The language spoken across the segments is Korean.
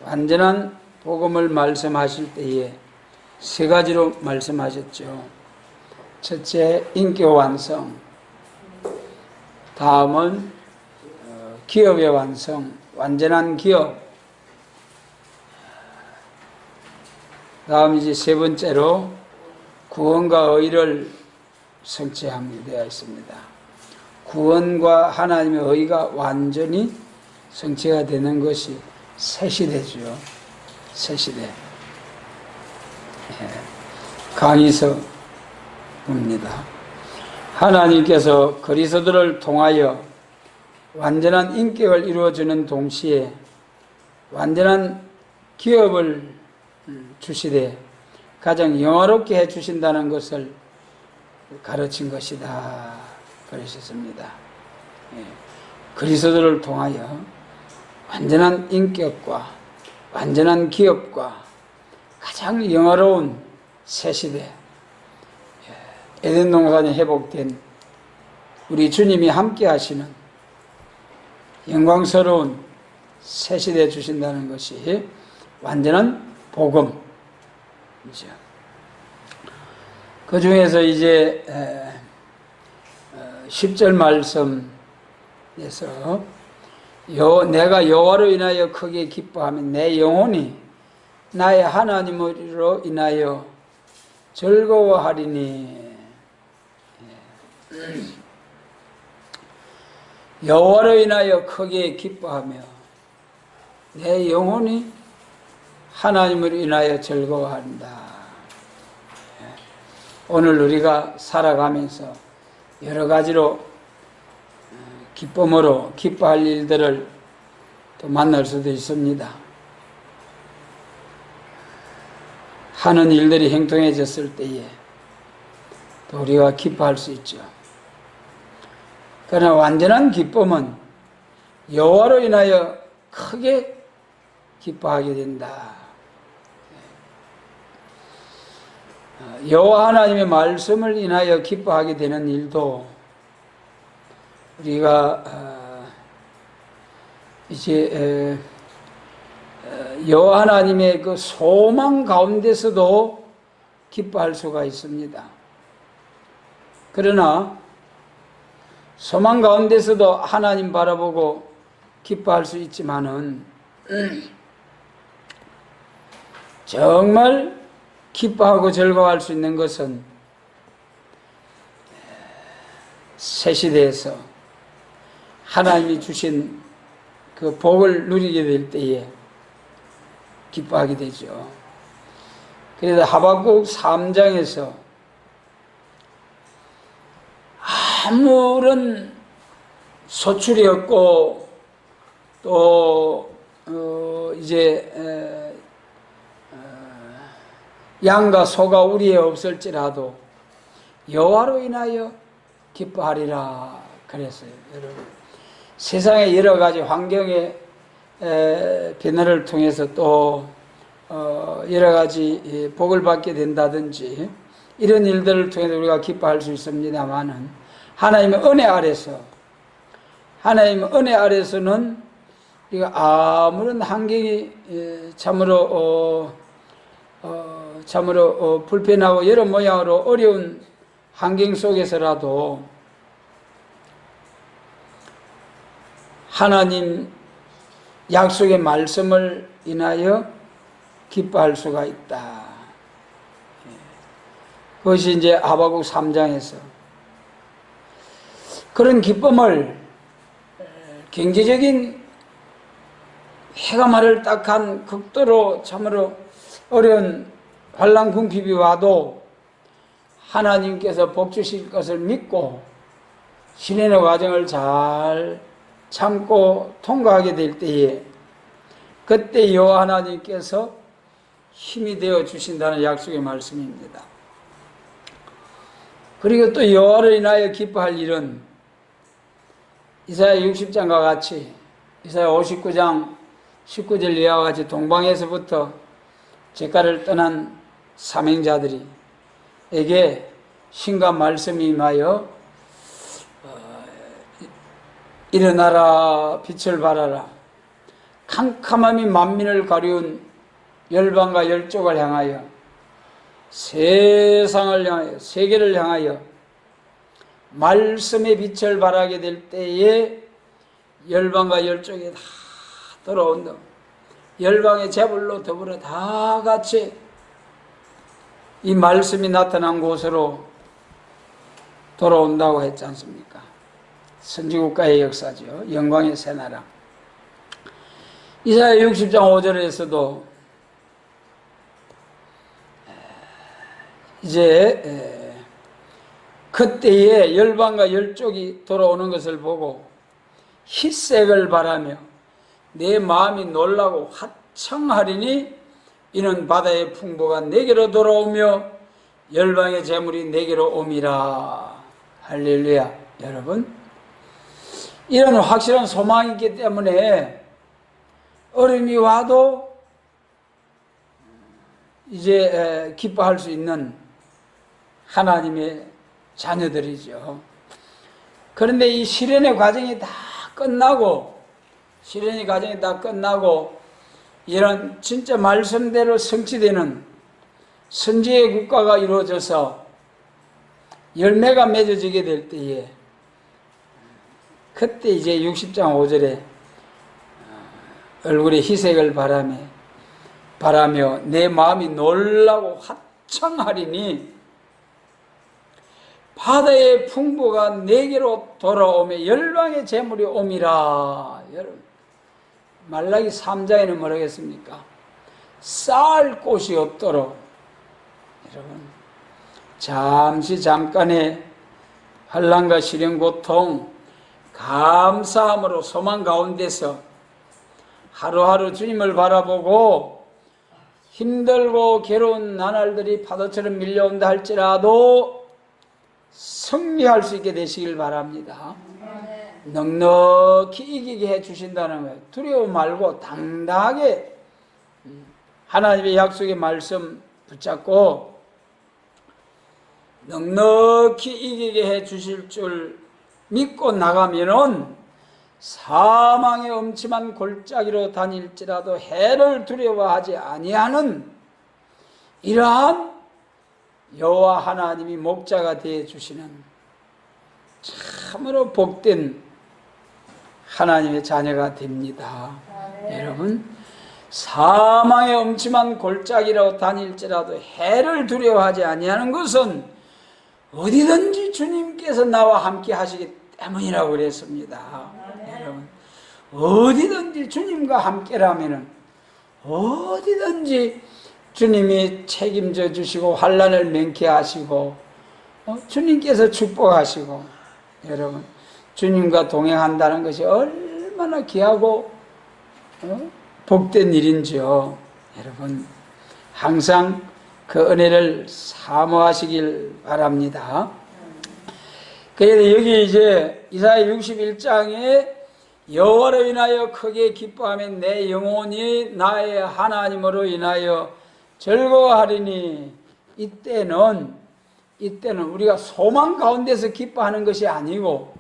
완전한 복음을 말씀하실 때에 세 가지로 말씀하셨죠. 첫째, 인격 완성. 다음은 기업의 완성, 완전한 기업. 다음 이제 세 번째로 구원과 의를 성취하게 되어 있습니다. 구원과 하나님의 의가 완전히 성취가 되는 것이 새 시대죠. 새 시대. 강의서입니다. 하나님께서 그리스도를 통하여 완전한 인격을 이루어주는 동시에 완전한 기업을 주시되 가장 영화롭게 해주신다는 것을 가르친 것이다 그러셨습니다. 그리스도를 통하여 완전한 인격과 완전한 기업과 가장 영화로운 새 시대, 에덴 동산에 회복된 우리 주님이 함께 하시는 영광스러운 새 시대 주신다는 것이 완전한 복음이죠. 그 중에서 이제 10절 말씀에서 내가 여호와로 인하여 크게 기뻐하면 내 영혼이 나의 하나님으로 인하여 즐거워하리니. 여호와로 인하여 크게 기뻐하며 내 영혼이 하나님으로 인하여 즐거워한다. 오늘 우리가 살아가면서 여러 가지로 기쁨으로 기뻐할 일들을 또 만날 수도 있습니다. 하는 일들이 형통해졌을 때에 또 우리가 기뻐할 수 있죠. 그러나 완전한 기쁨은 여호와로 인하여 크게 기뻐하게 된다. 여호와 하나님의 말씀을 인하여 기뻐하게 되는 일도 우리가 이제 여호와 하나님의 그 소망 가운데서도 기뻐할 수가 있습니다. 그러나 소망 가운데서도 하나님 바라보고 기뻐할 수 있지만은 정말 기뻐하고 즐거워할 수 있는 것은 새 시대에서 하나님이 주신 그 복을 누리게 될 때에 기뻐하게 되죠. 그래서 하박국 3장에서 아무런 소출이 없고 또 이제 양과 소가 우리에 없을지라도 여호와로 인하여 기뻐하리라 그랬어요. 여러분, 세상의 여러 가지 환경의 변화를 통해서 또 여러 가지 복을 받게 된다든지 이런 일들을 통해서 우리가 기뻐할 수 있습니다만은 하나님의 은혜 아래서는 우리가 아무런 환경이 참으로 불편하고 여러 모양으로 어려운 환경 속에서라도 하나님 약속의 말씀을 인하여 기뻐할 수가 있다. 그것이 이제 하박국 3장에서 그런 기쁨을 경제적인 해가 말을 딱한 극도로 참으로 어려운 환난 궁핍이 와도 하나님께서 복 주실 것을 믿고 신인의 과정을 잘 참고 통과하게 될 때에 그때 여호와 하나님께서 힘이 되어 주신다는 약속의 말씀입니다. 그리고 또 여호와를 인하여 기뻐할 일은 이사야 60장과 같이 이사야 59장 19절 이하와 같이 동방에서부터 제가를 떠난 사명자들이 에게 신과 말씀이 임하여 일어나라 빛을 발하라 캄캄함이 만민을 가리운 열방과 열족을 향하여, 세상을 향하여, 세계를 향하여 말씀의 빛을 발하게 될 때에 열방과 열족이 다 돌아온다. 열방의 재물로 더불어 다 같이 이 말씀이 나타난 곳으로 돌아온다고 했지 않습니까? 선지국가의 역사죠. 영광의 새나라. 이사야 60장 5절에서도 이제 그때에 열방과 열족이 돌아오는 것을 보고 희색을 바라며 내 마음이 놀라고 화청하리니 이는 바다의 풍부가 내게로 돌아오며 열방의 재물이 내게로 옴이라. 할렐루야. 여러분, 이런 확실한 소망이 있기 때문에 어려움이 와도 이제 기뻐할 수 있는 하나님의 자녀들이죠. 그런데 이 시련의 과정이 다 끝나고, 이런 진짜 말씀대로 성취되는 선지의 국가가 이루어져서 열매가 맺어지게 될 때에, 그때 이제 60장 5절에 얼굴에 희색을 바라며 내 마음이 놀라고 화청하리니 바다의 풍부가 내게로 돌아오며 열방의 재물이 옴이라. 여러분, 말라기 3장에는 뭐라고 했습니까? 쌓을 곳이 없도록. 여러분, 잠깐의 환난과 시련 고통 감사함으로 소망 가운데서 하루하루 주님을 바라보고 힘들고 괴로운 나날들이 파도처럼 밀려온다 할지라도 승리할 수 있게 되시길 바랍니다. 넉넉히 이기게 해주신다는 거예요. 두려움 말고 당당하게 하나님의 약속의 말씀 붙잡고 넉넉히 이기게 해주실 줄 믿고 나가면은 사망의 엄침한 골짜기로 다닐지라도 해를 두려워하지 아니하는 이러한 여호와 하나님이 목자가 되어 주시는 참으로 복된 하나님의 자녀가 됩니다. 여러분, 사망의 엄침한 골짜기로 다닐지라도 해를 두려워하지 아니하는 것은 어디든지 주님께서 나와 함께 하시기 때문이라고 그랬습니다. 여러분, 어디든지 주님과 함께라면은 어디든지 주님이 책임져 주시고 환난을 면케하시고 주님께서 축복하시고, 여러분, 주님과 동행한다는 것이 얼마나 귀하고 복된 일인지요. 여러분, 항상 그 은혜를 사모하시길 바랍니다. 그래서 여기 이제 이사야 61장에 여호와로 인하여 크게 기뻐하며 내 영혼이 나의 하나님으로 인하여 즐거워하리니, 이때는 우리가 소망 가운데서 기뻐하는 것이 아니고,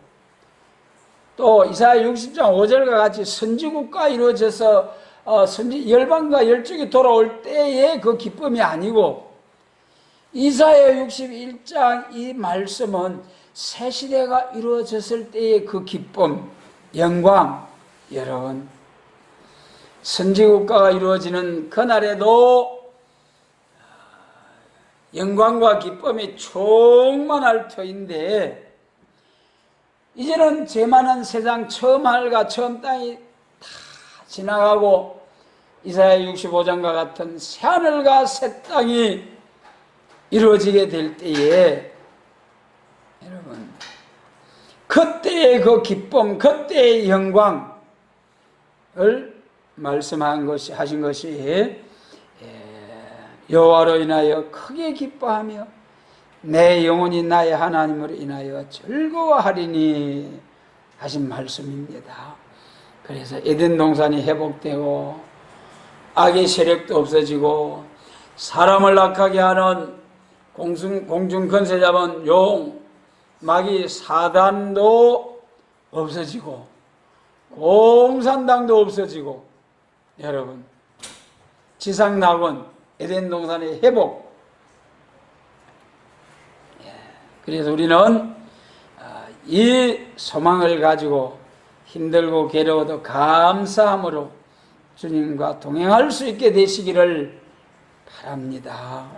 또 이사야 60장 5절과 같이 선지국가 이루어져서 열방과 열족이 돌아올 때의 그 기쁨이 아니고, 이사야 61장 이 말씀은 새 시대가 이루어졌을 때의 그 기쁨, 영광. 여러분, 선지국가가 이루어지는 그날에도 영광과 기쁨이 충만할 터인데, 이제는 죄 많은 세상 처음 하늘과 처음 땅이 다 지나가고 이사야 65장과 같은 새 하늘과 새 땅이 이루어지게 될 때에, 여러분, 그때의 그 기쁨, 그때의 영광을 하신 것이 여호와로 인하여 크게 기뻐하며 내 영혼이 나의 하나님으로 인하여 즐거워하리니 하신 말씀입니다. 그래서 에덴 동산이 회복되고 악의 세력도 없어지고 사람을 악하게 하는 공중 권세 잡은 용, 마귀 사단도 없어지고 공산당도 없어지고 여러분, 지상낙원, 에덴 동산의 회복. 그래서 우리는 이 소망을 가지고 힘들고 괴로워도 감사함으로 주님과 동행할 수 있게 되시기를 바랍니다.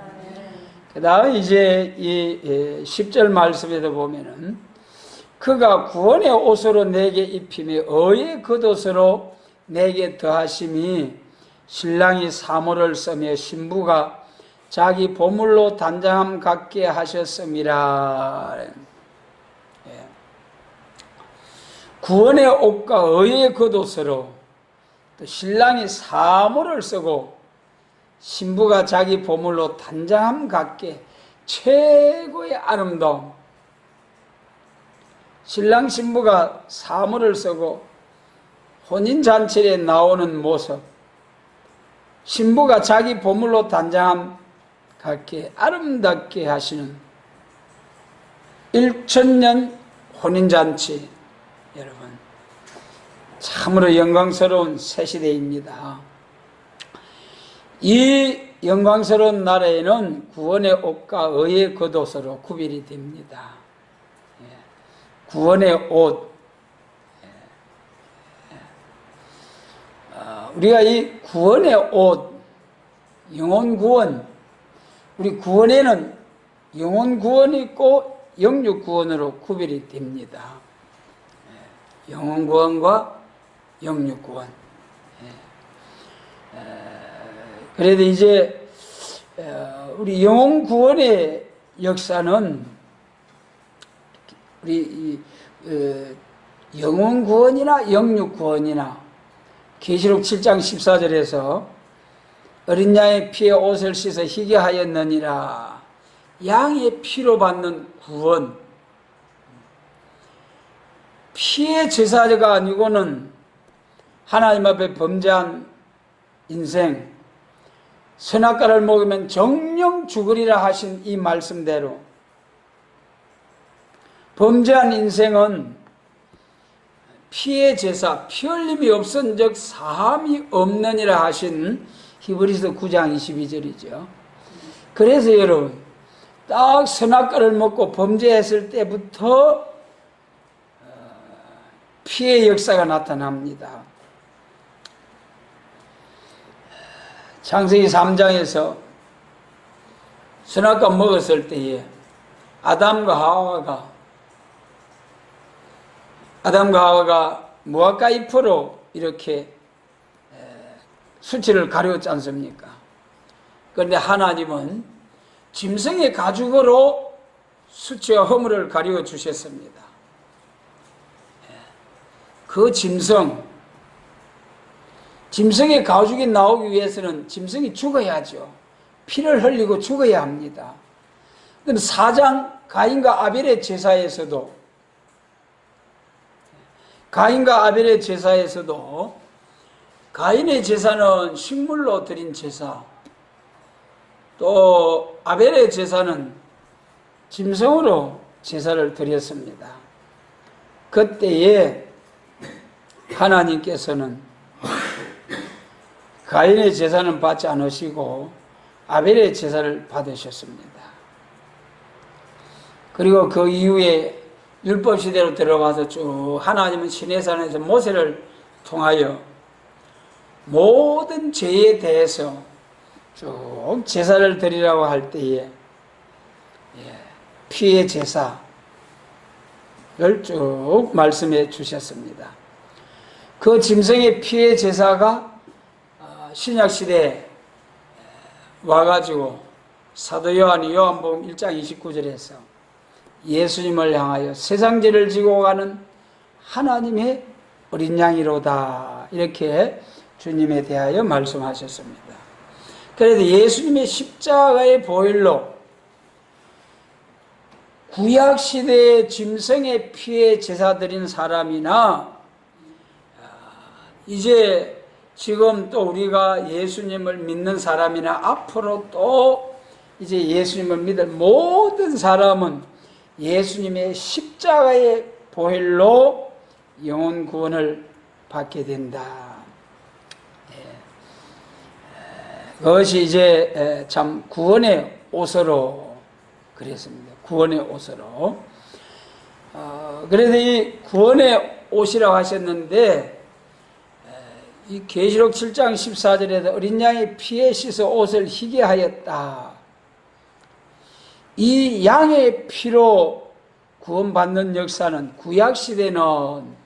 그 다음 이제 이 10절 말씀에도 보면은 그가 구원의 옷으로 내게 입히며 의의 겉옷으로 내게 더하심이 신랑이 사모를 쓰며 신부가 자기 보물로 단장함 갖게 하셨음이라. 구원의 옷과 의의 겉옷으로 또 신랑이 사모를 쓰고 신부가 자기 보물로 단장함 갖게 최고의 아름다움. 신랑 신부가 사모를 쓰고 혼인잔치에 나오는 모습, 신부가 자기 보물로 단장함 갖게 아름답게 하시는 1000년 혼인잔치, 여러분 참으로 영광스러운 새 시대입니다. 이 영광스러운 나라에는 구원의 옷과 의의 겉옷으로 구별이 됩니다. 구원의 옷. 우리가 이 구원의 옷, 영혼 구원, 우리 구원에는 영혼 구원이 있고 영육 구원으로 구별이 됩니다. 영혼 구원과 영육 구원. 그래도 이제 우리 영혼 구원의 역사는 우리 영혼 구원이나 영육 구원이나 계시록 7장 14절에서 어린 양의 피에 옷을 씻어 희게 하였느니라. 양의 피로 받는 구원, 피의 제사가 아니고는 하나님 앞에 범죄한 인생, 선악과를 먹으면 정령 죽으리라 하신 이 말씀대로 범죄한 인생은 피의 제사, 피 흘림이 없은 즉 사함이 없느니라 하신 히브리서 9장 22절이죠. 그래서 여러분, 딱 선악과를 먹고 범죄했을 때부터 피의 역사가 나타납니다. 창세기 3장에서 선악과 먹었을 때에 아담과 하와가 무화과 잎으로 이렇게 수치를 가렸지 않습니까? 그런데 하나님은 짐승의 가죽으로 수치와 허물을 가리워 주셨습니다. 그 짐승의 가죽이 나오기 위해서는 짐승이 죽어야죠. 피를 흘리고 죽어야 합니다. 그럼 4장 가인과 아벨의 제사에서도 가인의 제사는 식물로 드린 제사, 또 아벨의 제사는 짐승으로 제사를 드렸습니다. 그때에 하나님께서는 가인의 제사는 받지 않으시고 아벨의 제사를 받으셨습니다. 그리고 그 이후에 율법 시대로 들어가서 쭉 하나님은 시내산에서 모세를 통하여 모든 죄에 대해서 쭉 제사를 드리라고 할 때에 피의 제사를 쭉 말씀해 주셨습니다. 그 짐승의 피의 제사가 신약시대에 와가지고 사도 요한이 요한복음 1장 29절에서 예수님을 향하여 세상 죄를 지고 가는 하나님의 어린 양이로다, 이렇게 주님에 대하여 말씀하셨습니다. 그래서 예수님의 십자가의 보혈로 구약시대의 짐승의 피에 제사 드린 사람이나 이제 지금 또 우리가 예수님을 믿는 사람이나 앞으로 또 이제 예수님을 믿을 모든 사람은 예수님의 십자가의 보혈로 영혼 구원을 받게 된다. 그것이 이제 참 구원의 옷으로 그랬습니다. 구원의 옷으로. 그래서 이 구원의 옷이라고 하셨는데, 이 계시록 7장 14절에서 어린 양의 피에 씻어 옷을 희게 하였다. 이 양의 피로 구원받는 역사는 구약시대는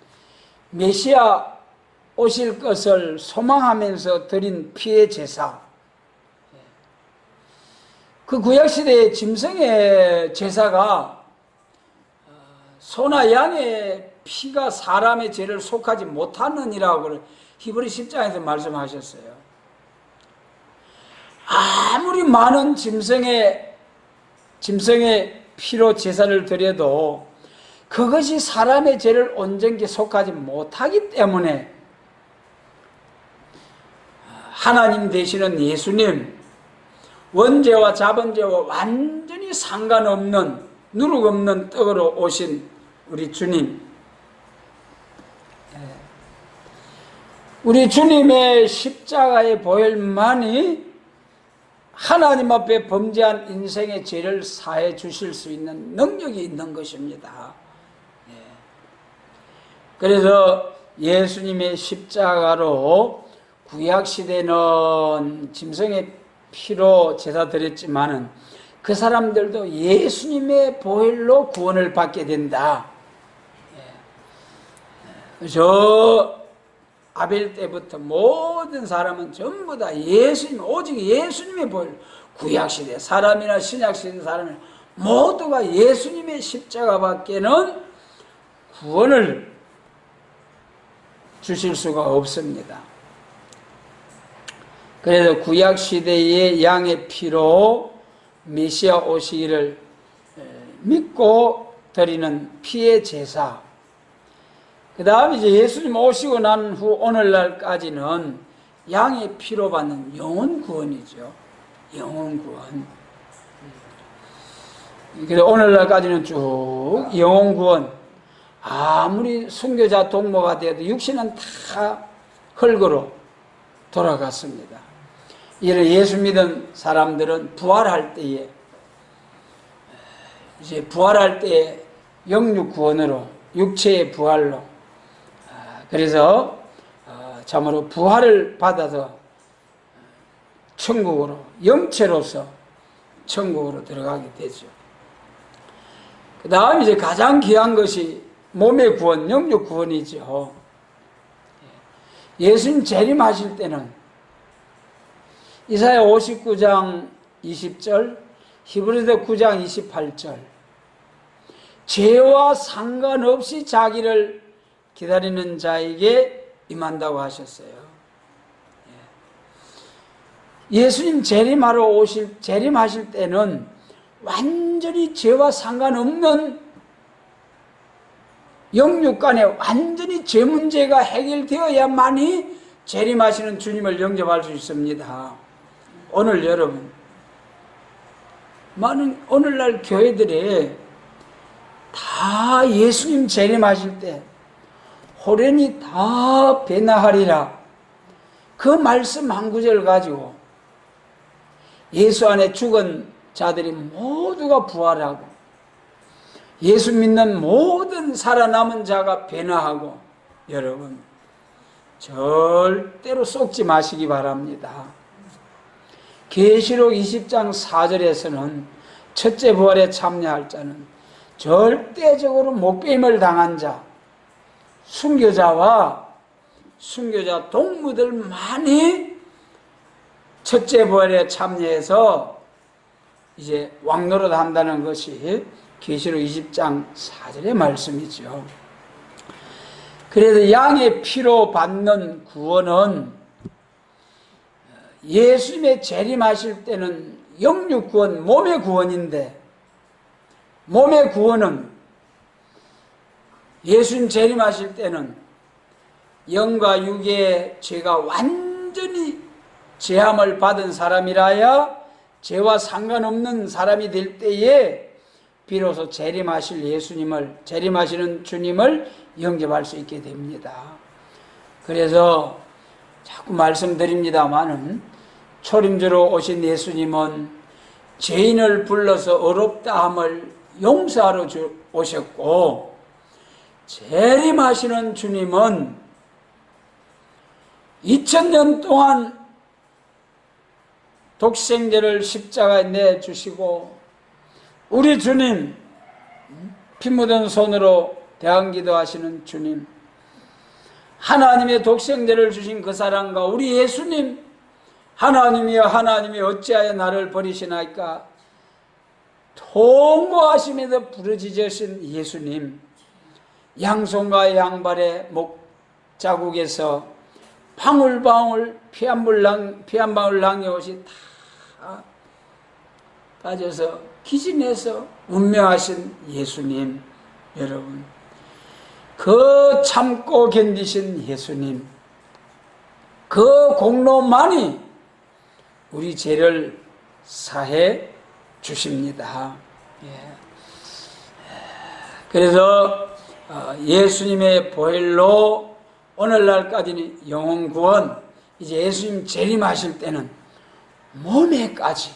메시아 오실 것을 소망하면서 드린 피의 제사, 그 구약시대의 짐승의 제사가 소나 양의 피가 사람의 죄를 속하지 못하느니라고 히브리 10장에서 말씀하셨어요. 아무리 많은 짐승의 피로 제사를 드려도 그것이 사람의 죄를 온전히 속하지 못하기 때문에 하나님 되시는 예수님, 원죄와 자본죄와 완전히 상관없는 누룩 없는 떡으로 오신 우리 주님, 우리 주님의 십자가의 보혈만이 하나님 앞에 범죄한 인생의 죄를 사해 주실 수 있는 능력이 있는 것입니다. 그래서 예수님의 십자가로 구약시대는 짐승의 피로 제사 드렸지만은 그 사람들도 예수님의 보혈로 구원을 받게 된다. 저 아벨 때부터 모든 사람은 전부 다 예수님, 오직 예수님의 보혈, 구약시대 사람이나 신약시대 사람이나 모두가 예수님의 십자가밖에는 구원을 주실 수가 없습니다. 그래서 구약시대의 양의 피로 메시아 오시기를 믿고 드리는 피의 제사, 그 다음에 이제 예수님 오시고 난 후 오늘날까지는 양의 피로 받는 영혼 구원이죠. 영혼 구원. 그래서 오늘날까지는 쭉 영혼 구원. 아무리 순교자 동무가 되어도 육신은 다 흙으로 돌아갔습니다. 이런 예수 믿은 사람들은 부활할 때에, 이제 부활할 때에 영육 구원으로, 육체의 부활로, 그래서 참으로 부활을 받아서 천국으로, 영체로서 천국으로 들어가게 되죠. 그 다음 이제 가장 귀한 것이 몸의 구원, 영육 구원이죠. 예수님 재림하실 때는 이사야 59장 20절, 히브리서 9장 28절, 죄와 상관없이 자기를 기다리는 자에게 임한다고 하셨어요. 예수님 재림하실 때는 완전히 죄와 상관없는 영육 간에 완전히 죄 문제가 해결되어야만이 재림하시는 주님을 영접할 수 있습니다. 오늘 여러분, 많은 오늘날 교회들이 다 예수님 재림하실 때 호련히 다 변화하리라, 그 말씀 한 구절 가지고 예수 안에 죽은 자들이 모두가 부활하고 예수 믿는 모든 살아남은 자가 변화하고, 여러분 절대로 속지 마시기 바랍니다. 계시록 20장 4절에서는 첫째 부활에 참여할 자는 절대적으로 목배임을 당한 자, 순교자와 순교자 동무들만이 첫째 부활에 참여해서 이제 왕노릇 한다는 것이 계시록 20장 4절의 말씀이죠. 그래서 양의 피로 받는 구원은 예수님의 재림하실 때는 영육 구원, 몸의 구원인데, 몸의 구원은 예수님 재림하실 때는 영과 육의 죄가 완전히 제함을 받은 사람이라야 죄와 상관없는 사람이 될 때에 비로소 재림하시는 주님을 영접할 수 있게 됩니다. 그래서 자꾸 말씀드립니다마는 초림주로 오신 예수님은 죄인을 불러서 어렵다함을 용서하러 오셨고, 재림하시는 주님은 2000년 동안 독생제를 십자가에 내주시고, 우리 주님, 피 묻은 손으로 대항기도 하시는 주님, 하나님의 독생제를 주신 그 사랑과 우리 예수님, 하나님이여 하나님이 어찌하여 나를 버리시나이까 통곡하시면서 부르짖으신 예수님, 양손과 양발의 목자국에서 방울방울 피 한 방울 낭이 옷이 다 빠져서 기진해서 운명하신 예수님, 여러분, 그 참고 견디신 예수님, 그 공로만이 우리 죄를 사해 주십니다. 그래서 예수님의 보혈로 오늘날까지는 영혼 구원, 이제 예수님 재림하실 때는 몸에까지,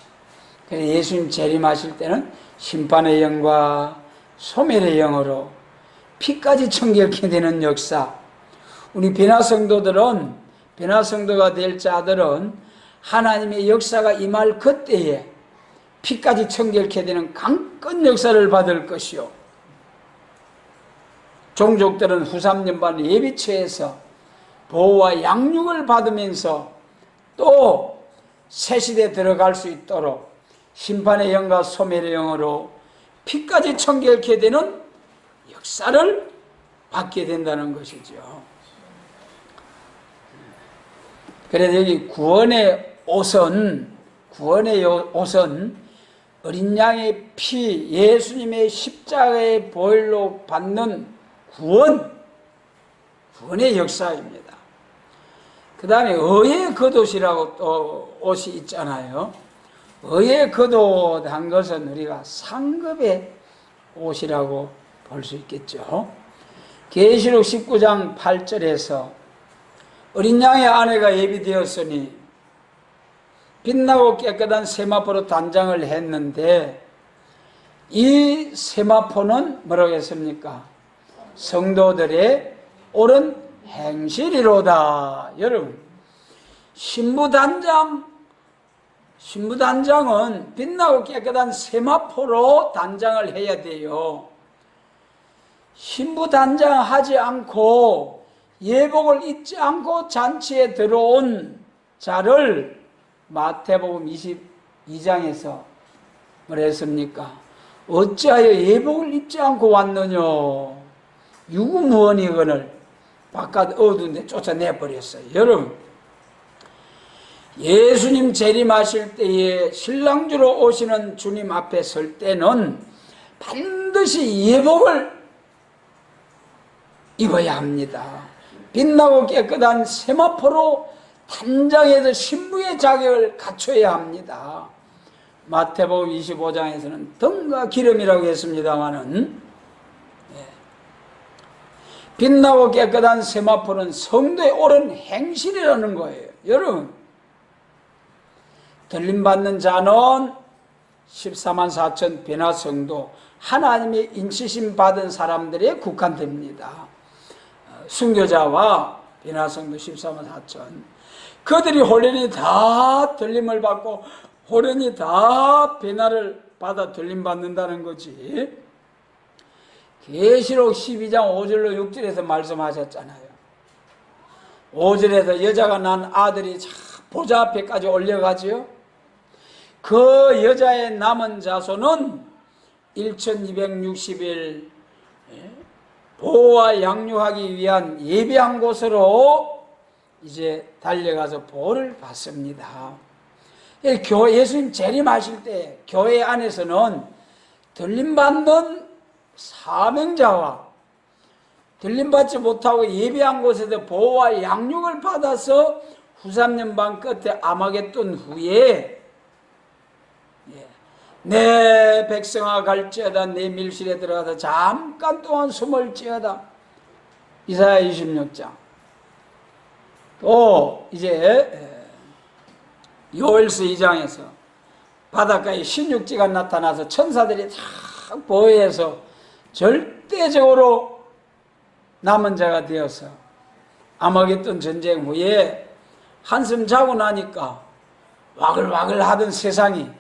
그래서 예수님 재림하실 때는 심판의 영과 소멸의 영으로 피까지 청결케 되는 역사, 우리 변화성도들은, 변화성도가 될 자들은 하나님의 역사가 임할 그때에 피까지 청결케 되는 강건 역사를 받을 것이요, 종족들은 후3년반 예비처에서 보호와 양육을 받으면서 또 새시대에 들어갈 수 있도록 심판의 영과 소멸의 영으로 피까지 청결케 되는 역사를 받게 된다는 것이죠. 그래서 여기 구원의 옷은 어린 양의 피, 예수님의 십자가의 보혈로 받는 구원의 역사입니다. 그 다음에 의의 겉옷이라고 또 옷이 있잖아요. 의의 겉옷한 것은 우리가 상급의 옷이라고 볼 수 있겠죠. 계시록 19장 8절에서 어린 양의 아내가 예비되었으니 빛나고 깨끗한 세마포로 단장을 했는데, 이 세마포는 뭐라고 했습니까? 성도들의 옳은 행실이로다. 여러분, 신부단장은 빛나고 깨끗한 세마포로 단장을 해야 돼요. 신부단장 하지 않고 예복을 입지 않고 잔치에 들어온 자를 마태복음 22장에서 뭐라 했습니까? 어찌하여 예복을 입지 않고 왔느냐, 유구무원이거늘 바깥 어두운 데 쫓아내버렸어요. 여러분, 예수님 재림하실 때에 신랑주로 오시는 주님 앞에 설 때는 반드시 예복을 입어야 합니다. 빛나고 깨끗한 세마포로 단장해서 신부의 자격을 갖춰야 합니다. 마태복음 25장에서는 등과 기름이라고 했습니다마는, 빛나고 깨끗한 세마포는 성도의 옳은 행실이라는 거예요. 여러분, 들림받는 자는 14만 4천 변화성도, 하나님의 인치심 받은 사람들에 국한됩니다. 순교자와 변화성도 14만 4천, 그들이 홀연히 다 들림을 받고 홀연히 다 변화를 받아 들림받는다는 거지. 계시록 12장 5절로 6절에서 말씀하셨잖아요. 5절에서 여자가 난 아들이 보좌 앞에까지 올려가지요. 그 여자의 남은 자손은 1260일 보호와 양육하기 위한 예비한 곳으로 이제 달려가서 보호를 받습니다. 예수님 재림하실 때 교회 안에서는 들림받는 사명자와 들림받지 못하고 예비한 곳에서 보호와 양육을 받아서 후3년반 끝에 아마겟돈 후에 내 백성아 갈지어다, 내 밀실에 들어가서 잠깐 동안 숨을지어다. 이사야 26장. 또 이제 요엘서 2장에서 바닷가에 신육지가 나타나서 천사들이 다 보호해서 절대적으로 남은 자가 되어서 아마겟돈 전쟁 후에 한숨 자고 나니까 와글와글 하던 세상이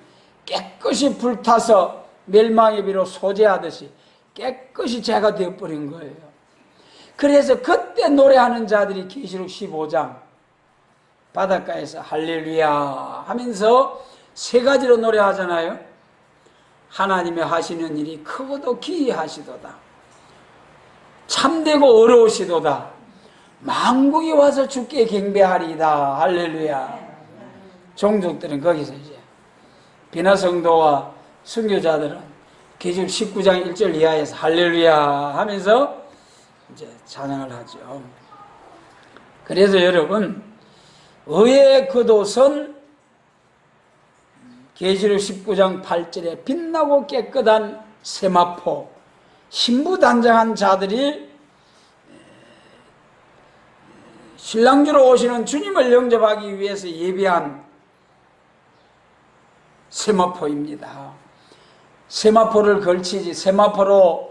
깨끗이 불타서 멸망의 비로 소재하듯이 깨끗이 죄가 되어버린 거예요. 그래서 그때 노래하는 자들이 계시록 15장 바닷가에서 할렐루야 하면서 세 가지로 노래하잖아요. 하나님의 하시는 일이 크고도 기이하시도다. 참되고 어려우시도다. 만국이 와서 주께 경배하리이다. 할렐루야. 종족들은 거기서 이제 비나성도와 순교자들은 계시록 19장 1절 이하에서 할렐루야 하면서 이제 찬양을 하죠. 그래서 여러분, 의의 겉옷은 계시록 19장 8절에 빛나고 깨끗한 세마포, 신부단장한 자들이 신랑주로 오시는 주님을 영접하기 위해서 예비한 세마포입니다. 세마포를 걸치지, 세마포로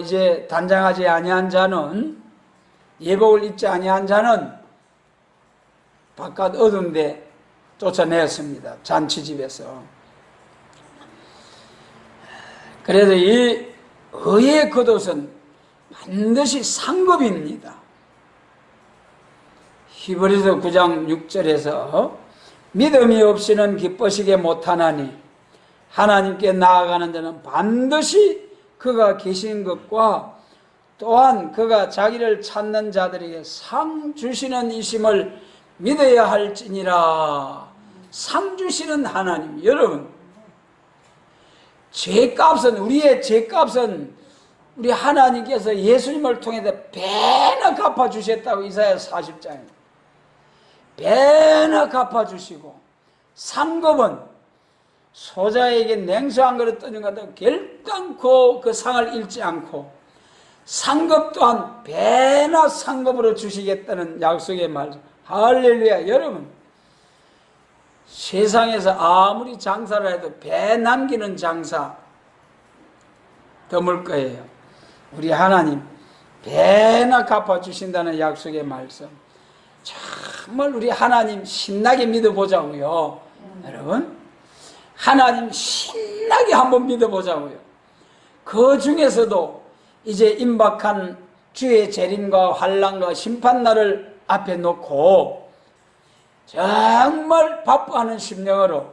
이제 단장하지 아니한 자는, 예복을 입지 아니한 자는 바깥 어두운 데 쫓아냈습니다. 잔치집에서. 그래서 이 의의 겉옷은 반드시 상급입니다. 히브리서 9장 6절에서 믿음이 없이는 기뻐시게 못하나니 하나님께 나아가는 자는 반드시 그가 계신 것과 또한 그가 자기를 찾는 자들에게 상 주시는 이심을 믿어야 할지니라. 상 주시는 하나님. 여러분, 죄값은, 우리의 죄값은 우리 하나님께서 예수님을 통해서 배나 갚아주셨다고 이사야 40장에 배나 갚아주시고, 상급은 소자에게 냉수 한 그릇 떠는 것도 결단코 그 상을 잃지 않고, 상급 또한 배나 상급으로 주시겠다는 약속의 말. 할렐루야. 여러분, 세상에서 아무리 장사를 해도 배 남기는 장사 드물 거예요. 우리 하나님 배나 갚아주신다는 약속의 말씀, 정말 우리 하나님 신나게 믿어보자고요. 여러분, 하나님 신나게 한번 믿어보자고요. 그 중에서도 이제 임박한 주의 재림과 환난과 심판날을 앞에 놓고 정말 바빠하는 심령으로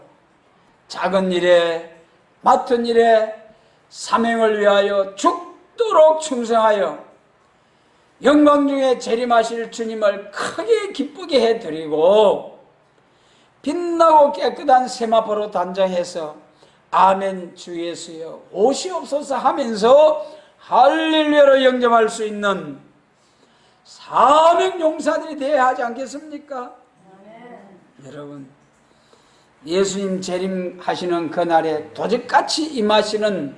작은 일에 맡은 일에 사명을 위하여 죽도록 충성하여 영광 중에 재림하실 주님을 크게 기쁘게 해드리고 빛나고 깨끗한 세마포로 단장해서 아멘 주 예수여 오시옵소서 하면서 할렐루야로 영접할 수 있는 사명 용사들이 되어야 하지 않겠습니까? 여러분, 예수님 재림하시는 그날에 도적같이 임하시는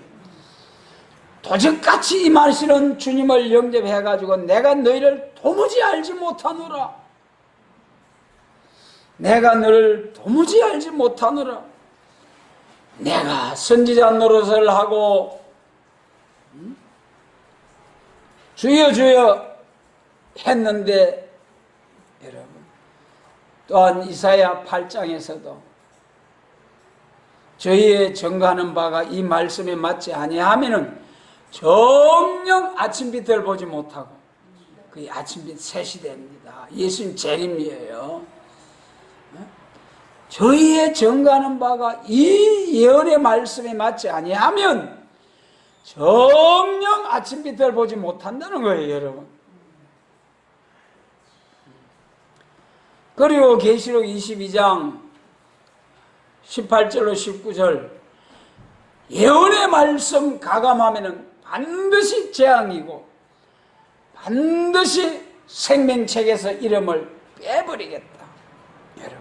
주님을 영접해가지고 내가 너희를 도무지 알지 못하노라. 내가 너를 도무지 알지 못하노라. 내가 선지자 노릇을 하고 주여 주여 했는데, 여러분, 또한 이사야 8장에서도 저희의 증거하는 바가 이 말씀에 맞지 아니하면은 정녕 아침빛을 보지 못하고 그 아침빛 셋이 됩니다. 예수님 재림이에요. 저희의 증거하는 바가 이 예언의 말씀에 맞지 아니하면 정녕 아침빛을 보지 못한다는 거예요, 여러분. 그리고 계시록 22장 18절로 19절 예언의 말씀 가감하면은 반드시 재앙이고 반드시 생명책에서 이름을 빼버리겠다. 여러분,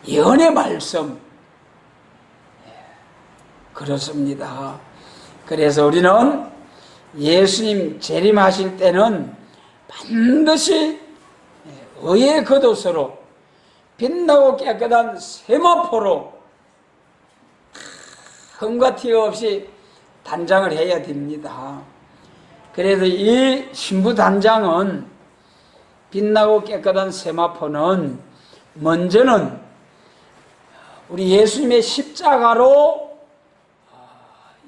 예언의 말씀 그렇습니다. 그래서 우리는 예수님 재림하실 때는 반드시 의의 겉옷으로 빛나고 깨끗한 세마포로 흠과 티 없이 단장을 해야 됩니다. 그래서 이 신부 단장은, 빛나고 깨끗한 세마포는 먼저는 우리 예수님의 십자가로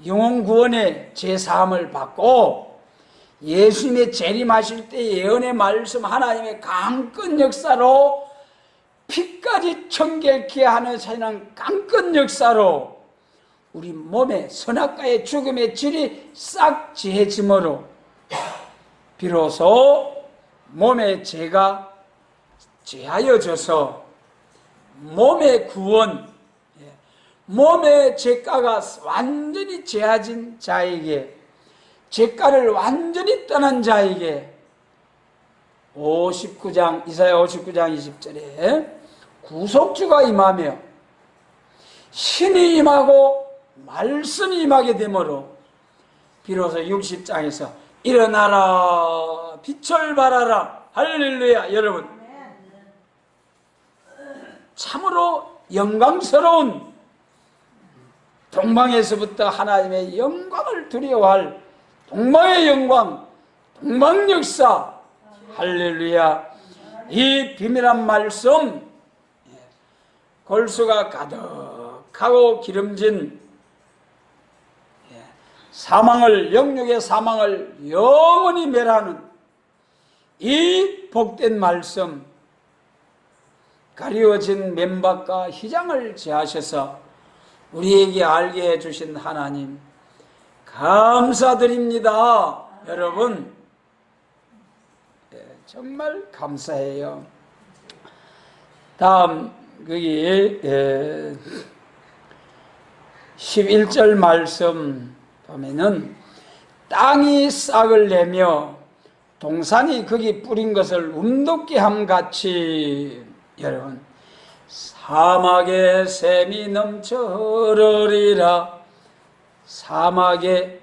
영혼 구원의 제사함을 받고, 예수님의 재림하실 때 예언의 말씀, 하나님의 강권 역사로 피까지 청결케 하는 사실은 강권 역사로 우리 몸의 선악과의 죽음의 질이 싹 지해짐으로 비로소 몸의 죄가 제하여져서 몸의 구원, 몸의 죄가가 완전히 제하진 자에게, 죄가를 완전히 떠난 자에게 이사야 59장 20절에 구속주가 임하며 신이 임하고 말씀이 임하게 되므로 비로소 60장에서 일어나라 빛을 발하라 할렐루야. 여러분, 참으로 영광스러운, 동방에서부터 하나님의 영광을 두려워할 동방의 영광, 동방 역사, 할렐루야. 이 비밀한 말씀, 골수가 가득하고 기름진 사망을, 영육의 사망을 영원히 멸하는 이 복된 말씀, 가리워진 맨밥과 희장을 제하셔서 우리에게 알게 해주신 하나님 감사드립니다. 여러분, 정말 감사해요. 다음 거기 11절 말씀 보면은 땅이 싹을 내며 동산이 거기 뿌린 것을 움돋게 함같이, 여러분, 사막에 샘이 넘쳐 흐르리라. 사막에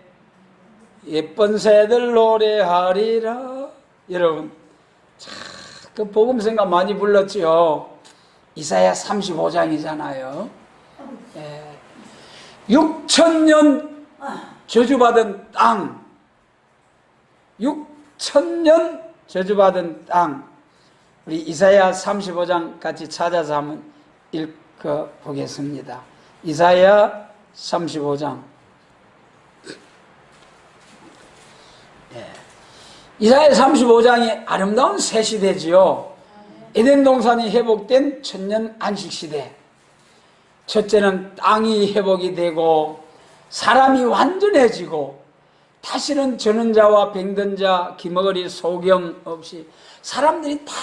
예쁜 새들 노래하리라. 여러분, 그 복음성가 많이 불렀지요. 이사야 35장이잖아요. 6,000년 저주받은 땅, 6,000년 저주받은 땅, 우리 이사야 35장 같이 찾아서 한번 읽어보겠습니다. 이사야 35장. 이사야 35장이 아름다운 새 시대지요. 에덴 동산이 회복된 천년 안식 시대. 첫째는 땅이 회복이 되고 사람이 완전해지고 다시는 저는 자와 병든 자, 기머거리, 소경 없이 사람들이 다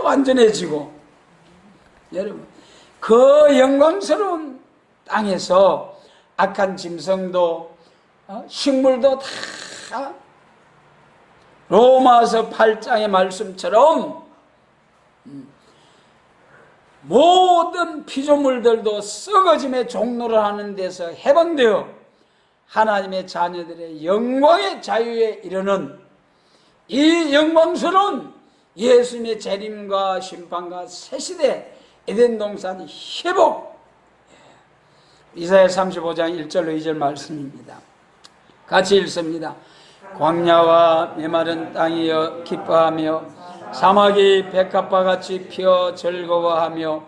완전해지고, 여러분, 그 영광스러운 땅에서 악한 짐승도 식물도 다 로마서 8장의 말씀처럼 모든 피조물들도 썩어짐의 종로를 하는 데서 해방되어 하나님의 자녀들의 영광의 자유에 이르는 이 영광스러운 예수님의 재림과 심판과 새시대 에덴 동산 회복, 이사야 35장 1절로 2절 말씀입니다. 같이 읽습니다. 광야와 메마른 땅이여 기뻐하며 사막이 백합화같이 피어 즐거워하며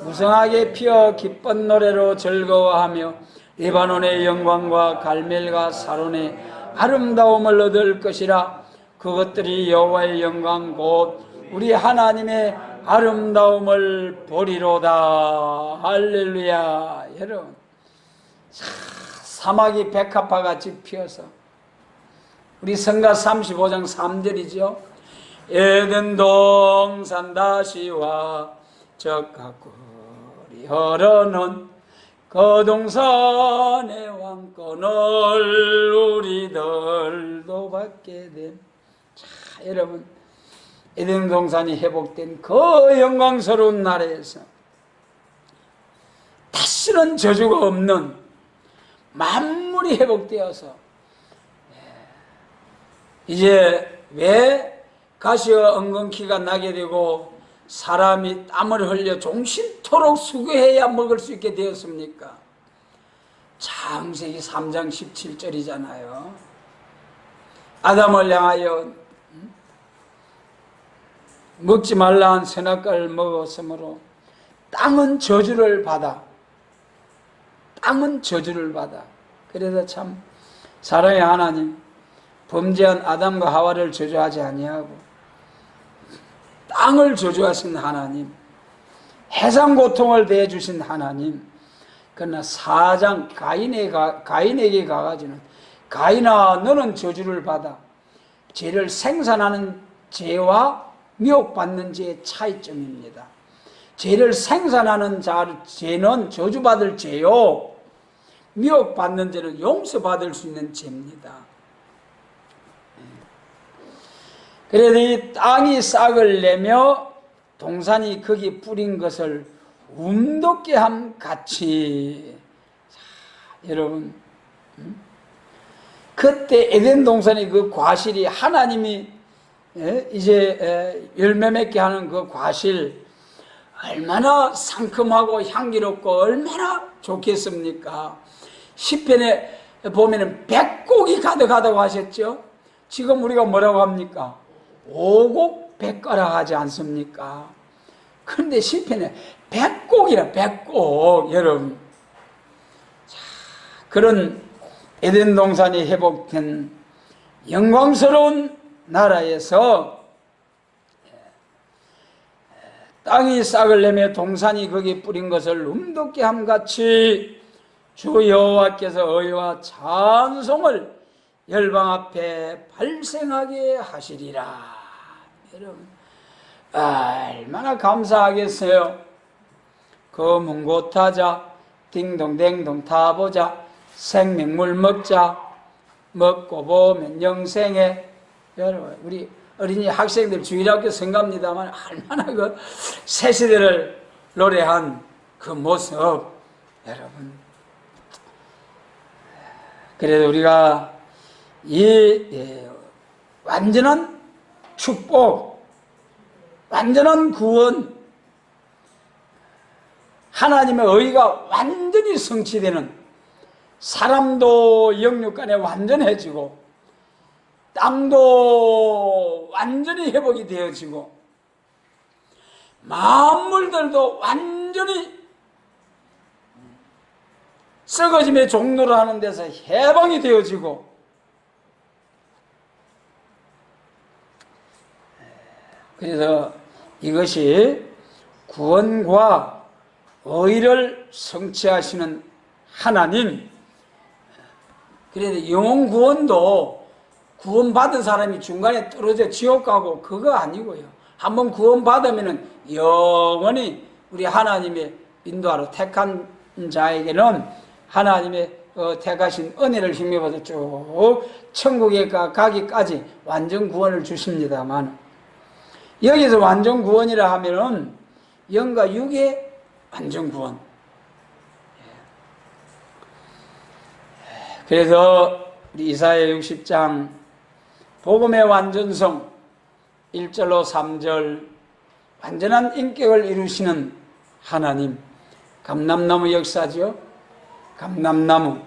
무성하게 피어 기쁜 노래로 즐거워하며 리바논의 영광과 갈멜과 사론의 아름다움을 얻을 것이라. 그것들이 여호와의 영광 곧 우리 하나님의 아름다움을 보리로다. 할렐루야. 여러분, 사막이 백합화같이 피어서, 우리 성가 35장 3절이죠. 에덴 동산 다시와 적각꿀이 흐르는 그 동산의 왕권을 우리들도 받게 된. 자, 여러분, 에덴 동산이 회복된 그 영광스러운 나라에서 다시는 저주가 없는 만물이 회복되어서, 이제 왜 가시와 엉겅퀴가 나게 되고 사람이 땀을 흘려 종신토록 수고해야 먹을 수 있게 되었습니까? 창세기 3장 17절이잖아요. 아담을 향하여 먹지 말라 한 선악과를 먹었으므로 땅은 저주를 받아. 땅은 저주를 받아. 그래서 참 사랑의 하나님, 범죄한 아담과 하와를 저주하지 아니하고 땅을 저주하신 하나님, 해상 고통을 대해주신 하나님, 그러나 4장 가인에게 가가지고는 가인아 너는 저주를 받아. 죄를 생산하는 죄와 미혹받는 죄의 차이점입니다. 죄를 생산하는 죄는 저주받을 죄요, 미혹받는 죄는 용서받을 수 있는 죄입니다. 그래서 이 땅이 싹을 내며 동산이 거기 뿌린 것을 움돋게 함 같이. 자, 여러분, 그때 에덴 동산의 그 과실이 하나님이 이제 열매 맺게 하는 그 과실, 얼마나 상큼하고 향기롭고 얼마나 좋겠습니까? 시편에 보면은 100곡이 가득하다고 하셨죠? 지금 우리가 뭐라고 합니까? 5곡 100가라 하지 않습니까? 그런데 시편에 100곡이라 100곡. 여러분, 자, 그런 에덴 동산이 회복된 영광스러운 나라에서 땅이 싹을 내며 동산이 거기 뿌린 것을 움돋게 함같이 주 여호와께서 의와 찬송을 열방 앞에 발생하게 하시리라. 여러분, 얼마나 감사하겠어요. 검은고 타자, 딩동댕동 타보자, 생명물 먹자, 먹고 보면 영생에. 여러분, 우리 어린이 학생들 주일학교 성가입니다만 얼마나 그 새시대를 노래한 그 모습, 여러분. 그래도 우리가 이 완전한 축복, 완전한 구원, 하나님의 의가 완전히 성취되는, 사람도 영육간에 완전해지고 땅도 완전히 회복이 되어지고 만물들도 완전히 썩어짐의 종로를 하는 데서 해방이 되어지고, 그래서 이것이 구원과 의를 성취하시는 하나님. 그래서 영혼 구원도 구원받은 사람이 중간에 떨어져 지옥 가고 그거 아니고요. 한번 구원받으면 영원히 우리 하나님의 인도하러 택한 자에게는 하나님의 택하신 은혜를 힘입어서 쭉 천국에 가기까지 완전 구원을 주십니다만, 여기서 완전 구원이라 하면은 영과 육의 완전 구원. 그래서 우리 이사야 60장 복음의 완전성 1절로 3절 완전한 인격을 이루시는 하나님, 감람나무 역사죠. 감람나무,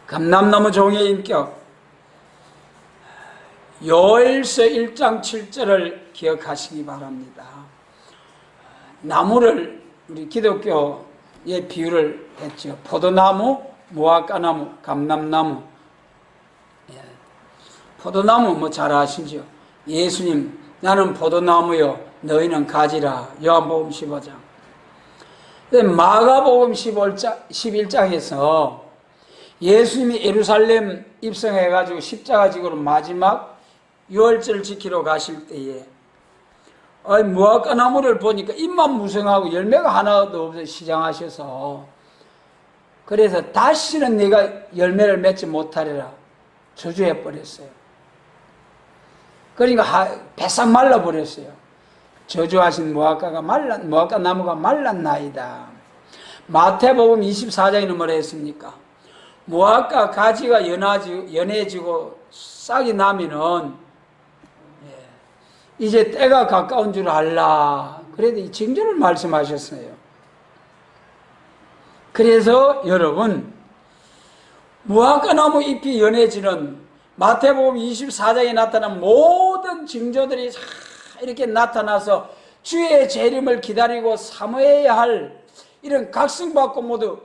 감람나무 종의 인격, 요엘서 1장 7절을 기억하시기 바랍니다. 나무를 우리 기독교의 비유를 했죠. 포도나무, 무화과나무, 감람나무. 포도나무 뭐 잘 아시죠? 예수님, 나는 포도나무요 너희는 가지라. 요한복음 15장. 마가복음 11장에서 예수님이 예루살렘 입성해가지고 십자가 지고로 마지막 유월절 지키러 가실 때에 무화과 나무를 보니까 잎만 무성하고 열매가 하나도 없어 시장하셔서, 그래서 다시는 내가 열매를 맺지 못하리라 저주해 버렸어요. 그러니까 배싹 말라버렸어요. 저주하신 무화과 나무가 말랐나이다. 마태복음 24장에는 뭐라 했습니까? 무화과 가지가 연해지고 싹이 나면은 이제 때가 가까운 줄 알라. 그래도 이 징조를 말씀하셨어요. 그래서 여러분, 무화과나무 잎이 연해지는 마태복음 24장에 나타난 모든 징조들이 이렇게 나타나서 주의 재림을 기다리고 사모해야 할 이런 각성받고 모두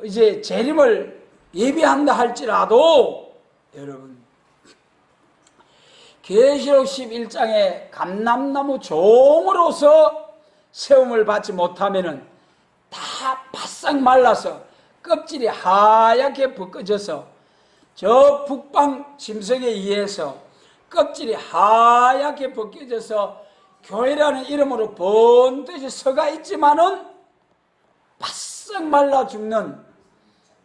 이제 재림을 예비한다 할지라도 여러분, 계시록 11장에 감람나무 종으로서 세움을 받지 못하면은 다 바싹 말라서 껍질이 하얗게 벗겨져서 저 북방 짐승에 의해서 껍질이 하얗게 벗겨져서 교회라는 이름으로 번듯이 서가 있지만은 바싹 말라 죽는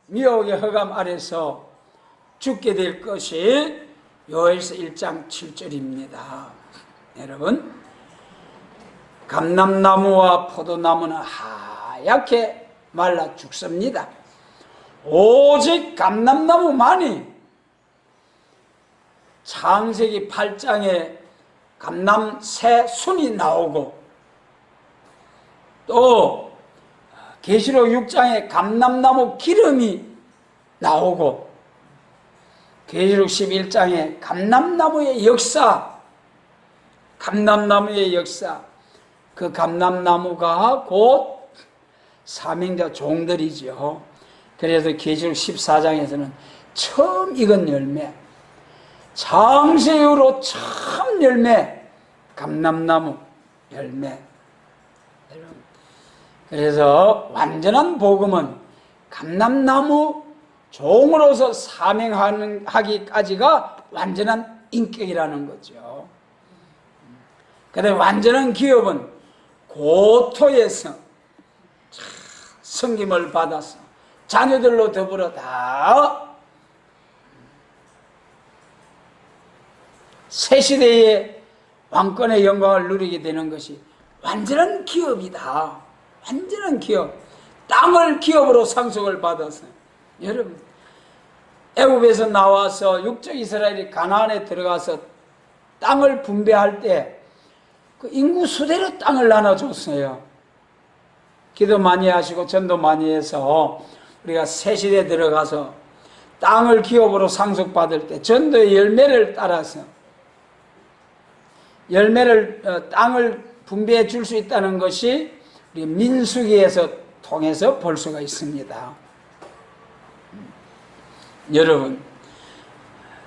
미혹의 흑암 아래서 죽게 될 것이 요엘서 1장 7절입니다. 여러분, 감람나무와 포도나무는 하얗게 말라 죽습니다. 오직 감람나무만이 창세기 8장에 감람새 순이 나오고 또 계시록 6장에 감람나무 기름이 나오고 계시록 11장에 감람나무의 역사, 그 감람나무가 곧 사명자 종들이죠. 그래서 계시록 14장에서는 처음 익은 열매, 창세 이후로 처음 열매, 감람나무 열매. 그래서 완전한 복음은 감람나무 종으로서 사명하기까지가 완전한 인격이라는 거죠. 그런데 완전한 기업은 고토에서 섬김을 받아서 자녀들로 더불어 다 새 시대의 왕권의 영광을 누리게 되는 것이 완전한 기업이다. 완전한 기업. 땅을 기업으로 상속을 받아서 여러분, 애굽에서 나와서 육적 이스라엘이 가나안에 들어가서 땅을 분배할 때 그 인구 수대로 땅을 나눠줬어요. 기도 많이 하시고 전도 많이 해서 우리가 새 시대에 들어가서 땅을 기업으로 상속받을 때 전도의 열매를 따라서 땅을 분배해 줄 수 있다는 것이 우리 민수기에서 통해서 볼 수가 있습니다. 여러분,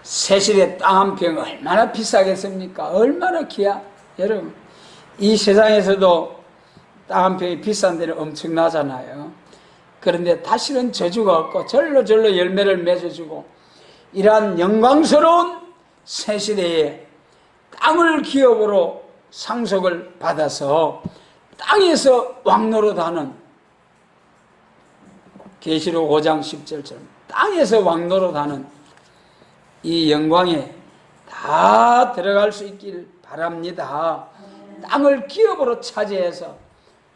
새시대 땅 한 평 얼마나 비싸겠습니까? 얼마나 여러분, 이 세상에서도 땅 한 평이 비싼 데는 엄청나잖아요. 그런데 다시는 저주가 없고 절로 열매를 맺어주고 이러한 영광스러운 새시대에 땅을 기업으로 상속을 받아서 땅에서 왕노릇하는 계시록 5장 10절처럼 땅에서 왕노릇하는 이 영광에 다 들어갈 수 있길 바랍니다. 땅을 기업으로 차지해서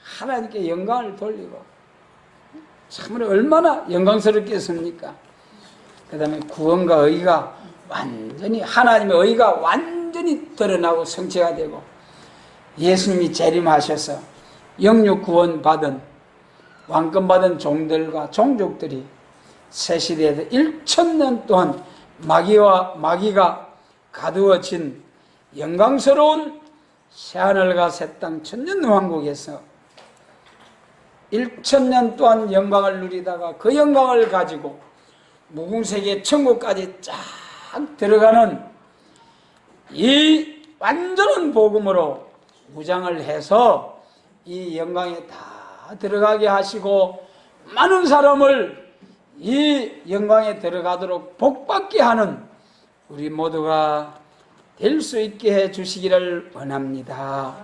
하나님께 영광을 돌리고 참으로 얼마나 영광스럽겠습니까? 그 다음에 구원과 의가 완전히 하나님의 의가 완전히 드러나고 성취가 되고 예수님이 재림하셔서 영육 구원 받은 왕권 받은 종들과 종족들이 새 시대에서 1000년 동안 마귀가 가두어진 영광스러운 새하늘과 새 땅 천년왕국에서 1000년 동안 영광을 누리다가 그 영광을 가지고 무궁세계 천국까지 쫙 들어가는 이 완전한 복음으로 무장을 해서 이 영광에 다 들어가게 하시고 많은 사람을 이 영광에 들어가도록 복받게 하는 우리 모두가 될 수 있게 해 주시기를 원합니다.